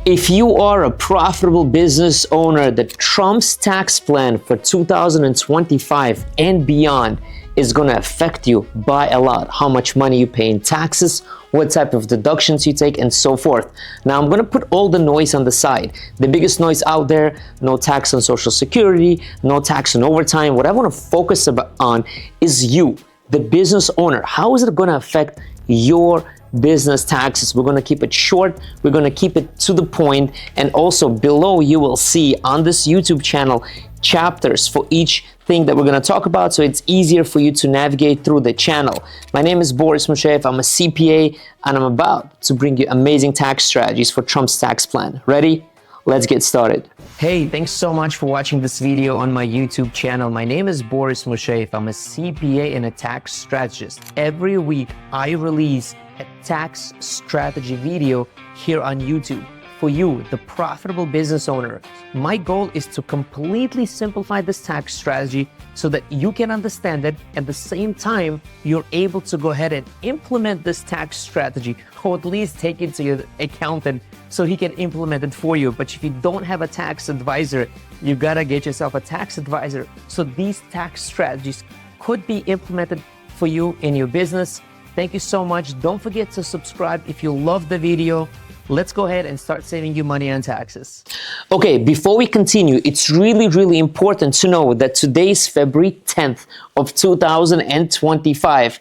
If you are a profitable business owner, the Trump's tax plan for 2025 and beyond is going to affect you by a lot. How much money you pay in taxes, what type of deductions you take, and so forth. Now, I'm going to put all the noise on the side. The biggest noise out there: no tax on Social Security, no tax on overtime. What I want to focus on is you, the business owner. How is it going to affect your business taxes? We're going to keep it short, we're going to keep it to the point, and also below you will see on this YouTube channel chapters for each thing that we're going to talk about, so it's easier for you to navigate through the channel. My name is Boris Musheyev. I'm a CPA, and I'm about to bring you amazing tax strategies for Trump's tax plan. Ready? Let's get started. Hey, thanks so much for watching this video on my YouTube channel. My name is Boris Musheyev. I'm a CPA and a tax strategist. Every week, I release a tax strategy video here on YouTube for you, the profitable business owner. My goal is to completely simplify this tax strategy so that you can understand it. At the same time, you're able to go ahead and implement this tax strategy, or at least take it to your accountant so he can implement it for you. But if you don't have a tax advisor, you gotta get yourself a tax advisor so these tax strategies could be implemented for you in your business. Thank you so much. Don't forget to subscribe if you love the video. Let's go ahead and start saving you money on taxes. Okay, before we continue, it's really important to know that today is February 10th of 2025.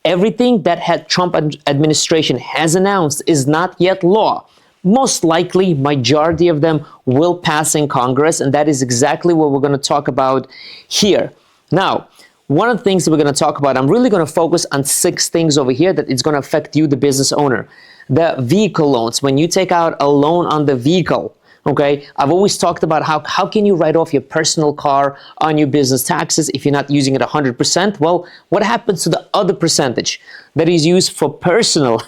Everything that Trump administration has announced is not yet law. Most likely, majority of them will pass in Congress, and that is exactly what we're going to talk about here. Now, one of the things that we're going to talk about, I'm really going to focus on 6 things over here that it's going to affect you, the business owner. The vehicle loans, when you take out a loan on the vehicle, okay? I've always talked about how can you write off your personal car on your business taxes if you're not using it 100%? Well, what happens to the other percentage that is used for personal?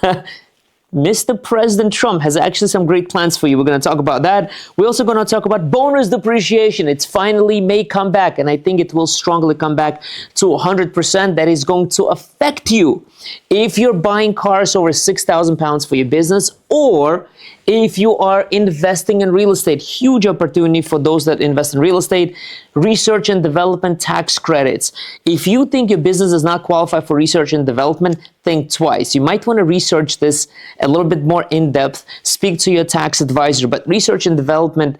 Mr. President Trump has actually some great plans for you. We're going to talk about that. We're also going to talk about bonus depreciation. It's finally may come back, and I think it will strongly come back to 100%. That is going to affect you if you're buying cars over 6,000 pounds for your business, or if you are investing in real estate. Huge opportunity for those that invest in real estate. Research and development tax credits. If you think your business does not qualify for research and development, think twice. You might want to research this a little bit more in depth. Speak to your tax advisor. But research and development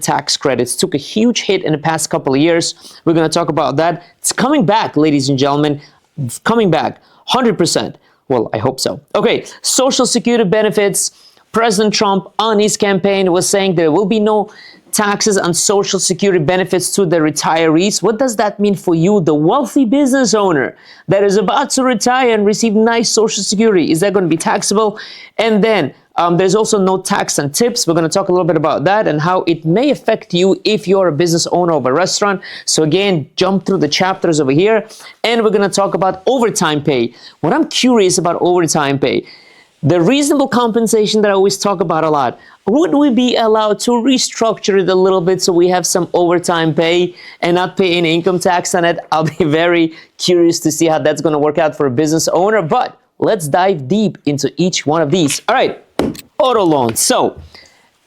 tax credits took a huge hit in the past couple of years. We're going to talk about that. It's coming back, ladies and gentlemen. It's coming back 100%. Well, I hope so. Okay, Social Security benefits. President Trump on his campaign was saying there will be no taxes on Social Security benefits to the retirees. What does that mean for you, the wealthy business owner that is about to retire and receive nice Social Security? Is that going to be taxable? And then there's also no tax on tips. We're going to talk a little bit about that and how it may affect you if you're a business owner of a restaurant. So again, jump through the chapters over here, and we're going to talk about overtime pay. What I'm curious about overtime pay, the reasonable compensation that I always talk about a lot, would we be allowed to restructure it a little bit so we have some overtime pay and not pay any income tax on it? I'll be very curious to see how that's going to work out for a business owner, but let's dive deep into each one of these. All right, auto loans. So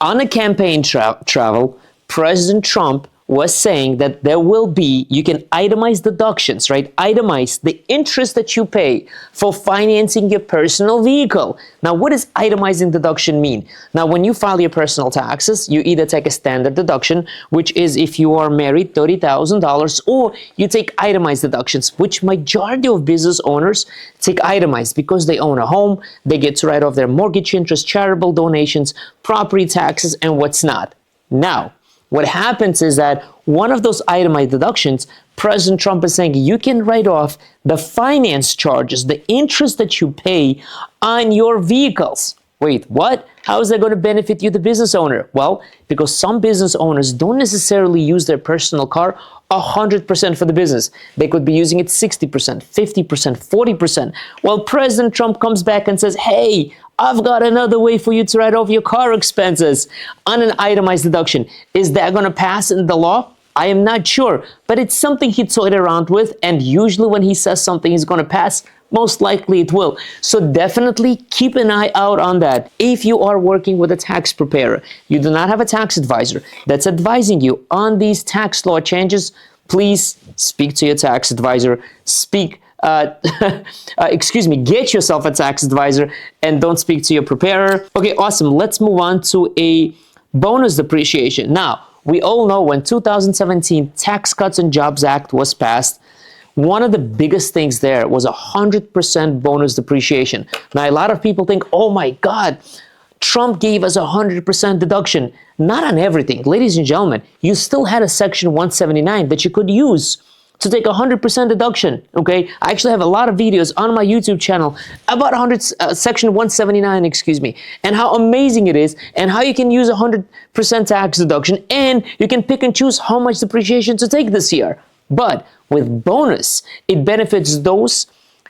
on a campaign travel, President Trump was saying that there will be, you can itemize deductions, right? Itemize the interest that you pay for financing your personal vehicle. Now, what does itemizing deduction mean? Now, when you file your personal taxes, you either take a standard deduction, which is if you are married, $30,000, or you take itemized deductions, which majority of business owners take itemized because they own a home, they get to write off their mortgage interest, charitable donations, property taxes, and what's not. Now, what happens is that one of those itemized deductions, President Trump is saying you can write off the finance charges, the interest that you pay on your vehicles. Wait, what? How is that going to benefit you, the business owner? Well, because some business owners don't necessarily use their personal car 100% for the business. They could be using it 60%, 50%, 40%. Well, President Trump comes back and says, hey, I've got another way for you to write off your car expenses on an itemized deduction. Is that going to pass in the law? I am not sure, but it's something he toyed around with, and usually when he says something is going to pass, Most likely it will. So definitely keep an eye out on that. If you are working with a tax preparer, you do not have a tax advisor that's advising you on these tax law changes, please speak to your tax advisor. Get yourself a tax advisor and don't speak to your preparer. Okay, awesome. Let's move on to a bonus depreciation. Now, we all know when 2017 Tax Cuts and Jobs Act was passed, one of the biggest things there was 100% bonus depreciation. Now, a lot of people think, oh my God, Trump gave us 100% deduction. Not on everything. Ladies and gentlemen, you still had a Section 179 that you could use to take 100% deduction, okay? I actually have a lot of videos on my YouTube channel about Section 179, and how amazing it is, and how you can use 100% tax deduction, and you can pick and choose how much depreciation to take this year. But with bonus, it benefits those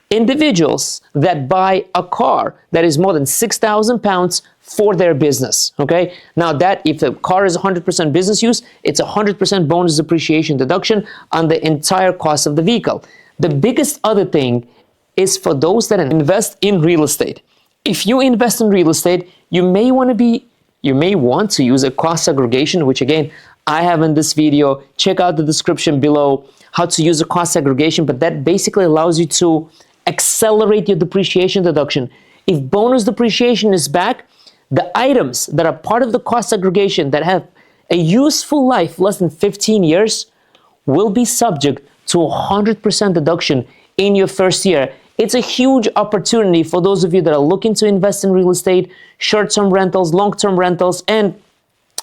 individuals that buy a car that is more than 6,000 pounds for their business, okay? Now that, if the car is 100% business use, it's 100% bonus depreciation deduction on the entire cost of the vehicle. The biggest other thing is for those that invest in real estate. If you invest in real estate, you may want to use a cost segregation, which again, I have in this video. Check out the description below how to use a cost segregation, but that basically allows you to accelerate your depreciation deduction. If bonus depreciation is back, the items that are part of the cost segregation that have a useful life less than 15 years will be subject to 100% deduction in your first year. It's a huge opportunity for those of you that are looking to invest in real estate, short-term rentals, long-term rentals, and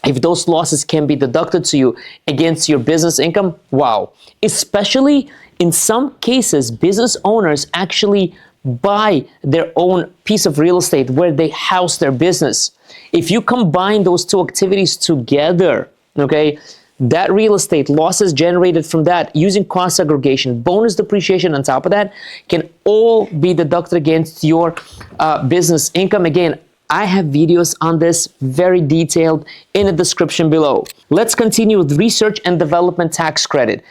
if those losses can be deducted to you against your business income, wow. Especially in some cases, business owners actually buy their own piece of real estate where they house their business. If you combine those two activities together, okay, that real estate losses generated from that using cost segregation, bonus depreciation on top of that can all be deducted against your business income. Again, I have videos on this, very detailed, in the description below. Let's continue with research and development tax credit.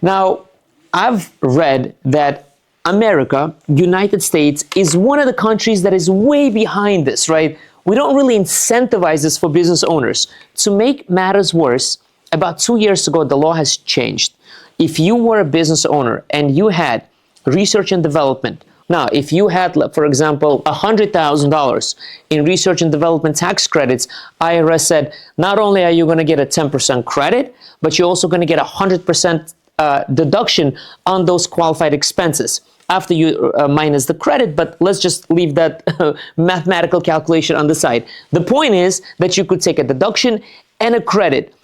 Now, I've read that America, United States, is one of the countries that is way behind this, right? We don't really incentivize this for business owners. To make matters worse, about 2 years ago, the law has changed. If you were a business owner and you had research and development, now, if you had, for example, $100,000 in research and development tax credits, IRS said, not only are you going to get a 10% credit, but you're also going to get 100% deduction on those qualified expenses after you minus the credit, but let's just leave that mathematical calculation on the side. The point is that you could take a deduction and a credit.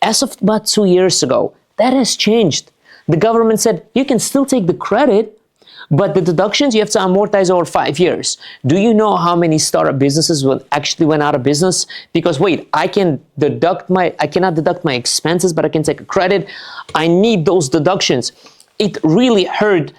As of about 2 years ago, that has changed. The government said, you can still take the credit, but the deductions you have to amortize over 5 years. Do you know how many startup businesses actually went out of business? Because wait, I cannot deduct my expenses, but I can take a credit. I need those deductions. It really hurt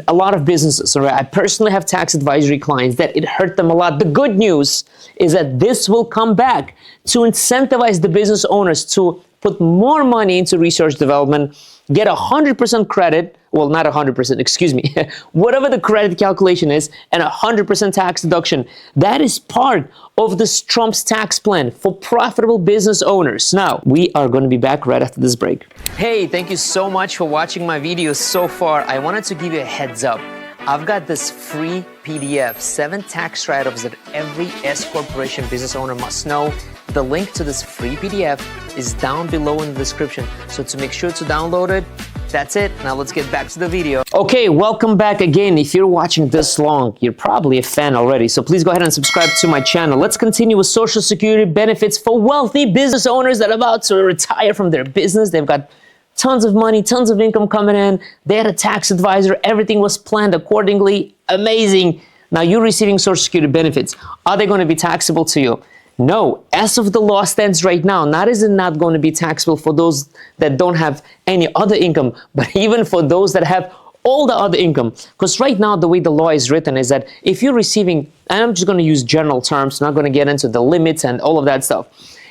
a lot of businesses. Right? I personally have tax advisory clients that it hurt them a lot. The good news is that this will come back to incentivize the business owners to put more money into research development, get 100% credit, well, not 100%, whatever the credit calculation is, and 100% tax deduction. That is part of this Trump's tax plan for profitable business owners. Now, we are going to be back right after this break. Hey, thank you so much for watching my videos so far. I wanted to give you a heads up. I've got this free PDF, 7 tax write-ups that every S corporation business owner must know. The link to this free PDF is down below in the description. So to make sure to download it, that's it. Now let's get back to the video. Okay, welcome back again. If you're watching this long, you're probably a fan already. So please go ahead and subscribe to my channel. Let's continue with Social Security benefits for wealthy business owners that are about to retire from their business. They've got tons of money, tons of income coming in. They had a tax advisor. Everything was planned accordingly. Amazing. Now you're receiving Social Security benefits. Are they going to be taxable to you? No, as of the law stands right now, not is it not going to be taxable for those that don't have any other income, but even for those that have all the other income. Because right now, the way the law is written is that if you're receiving, and I'm just going to use general terms, not going to get into the limits and all of that stuff.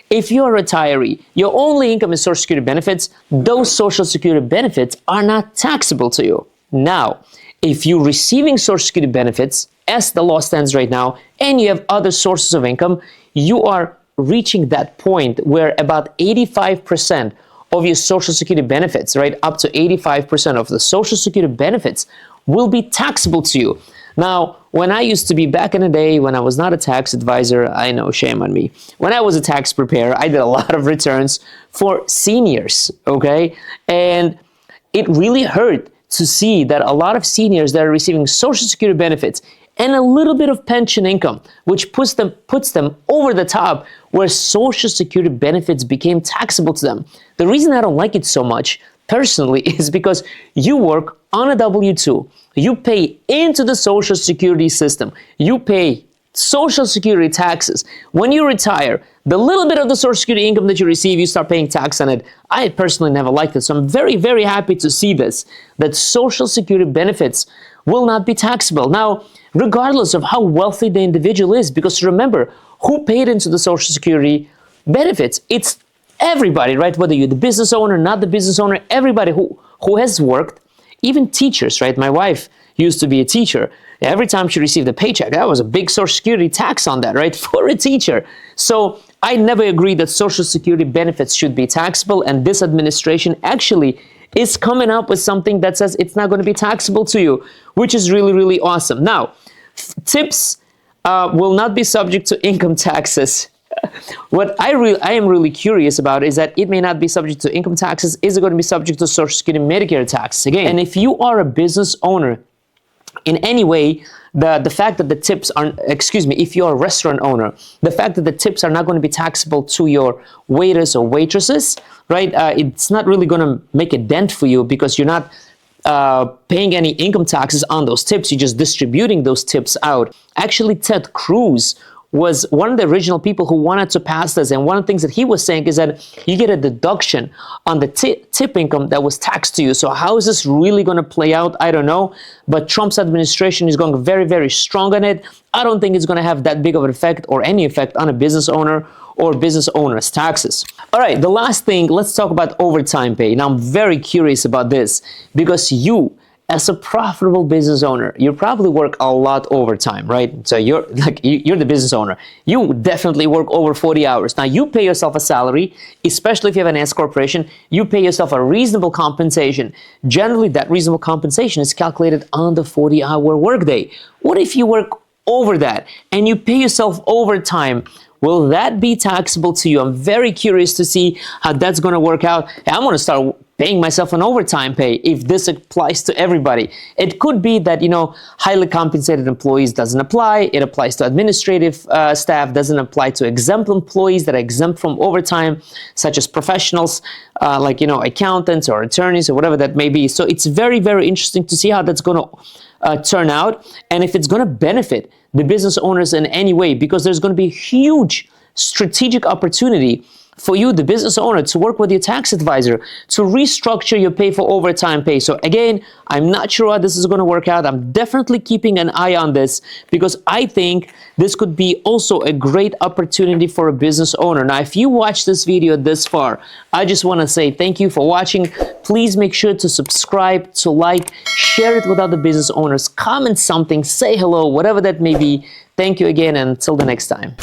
If you're a retiree, your only income is Social Security benefits, those Social Security benefits are not taxable to you. Now, if you're receiving Social Security benefits, as the law stands right now, and you have other sources of income, you are reaching that point where about 85% of your Social Security benefits, right, up to 85% of the Social Security benefits will be taxable to you. Now, when I used to be back in the day, when I was not a tax advisor, I know, shame on me. When I was a tax preparer, I did a lot of returns for seniors, okay? And it really hurt to see that a lot of seniors that are receiving Social Security benefits and a little bit of pension income, which puts them over the top where Social Security benefits became taxable to them. The reason I don't like it so much, personally, is because you work on a W-2. You pay into the Social Security system. You pay Social Security taxes. When you retire, the little bit of the Social Security income that you receive, you start paying tax on it. I personally never liked it, so I'm very, very happy to see this, that Social Security benefits will not be taxable. Now, regardless of how wealthy the individual is, because remember, who paid into the Social Security benefits? It's everybody, right? Whether you're the business owner, not the business owner, everybody who has worked, even teachers, right? My wife used to be a teacher. Every time she received a paycheck, that was a big Social Security tax on that, right? For a teacher. So I never agreed that Social Security benefits should be taxable, and this administration actually is coming up with something that says it's not going to be taxable to you, which is really, really awesome. Now, tips will not be subject to income taxes. What I am really curious about is that it may not be subject to income taxes. Is it going to be subject to Social Security Medicare taxes again? And if you are a business owner, in any way, the fact that the tips are, if you're a restaurant owner, the fact that the tips are not going to be taxable to your waiters or waitresses, right? It's not really going to make a dent for you because you're not paying any income taxes on those tips. You're just distributing those tips out. Actually, Ted Cruz was one of the original people who wanted to pass this, and one of the things that he was saying is that you get a deduction on the tip income that was taxed to you. So how is this really going to play out? I don't know, but Trump's administration is going very, very strong on it. I don't think it's going to have that big of an effect or any effect on a business owner or business owner's taxes. All right, the last thing, let's talk about overtime pay. Now, I'm very curious about this because you, as a profitable business owner, you probably work a lot overtime, right? So you're the business owner. You definitely work over 40 hours. Now you pay yourself a salary, especially if you have an S corporation, you pay yourself a reasonable compensation. Generally, that reasonable compensation is calculated on the 40-hour workday. What if you work over that and you pay yourself overtime? Will that be taxable to you? I'm very curious to see how that's going to work out. I'm going to start paying myself an overtime pay if this applies to everybody. It could be that, highly compensated employees doesn't apply. It applies to administrative staff, doesn't apply to exempt employees that are exempt from overtime, such as professionals like, accountants or attorneys or whatever that may be. So it's very, very interesting to see how that's going to turn out and if it's going to benefit the business owners in any way, because there's going to be huge strategic opportunity for you, the business owner, to work with your tax advisor to restructure your pay for overtime pay. So again, I'm not sure how this is going to work out. I'm definitely keeping an eye on this because I think this could be also a great opportunity for a business owner. Now, if you watched this video this far, I just want to say thank you for watching. Please make sure to subscribe, to like, share it with other business owners, comment something, say hello, whatever that may be. Thank you again, and until the next time.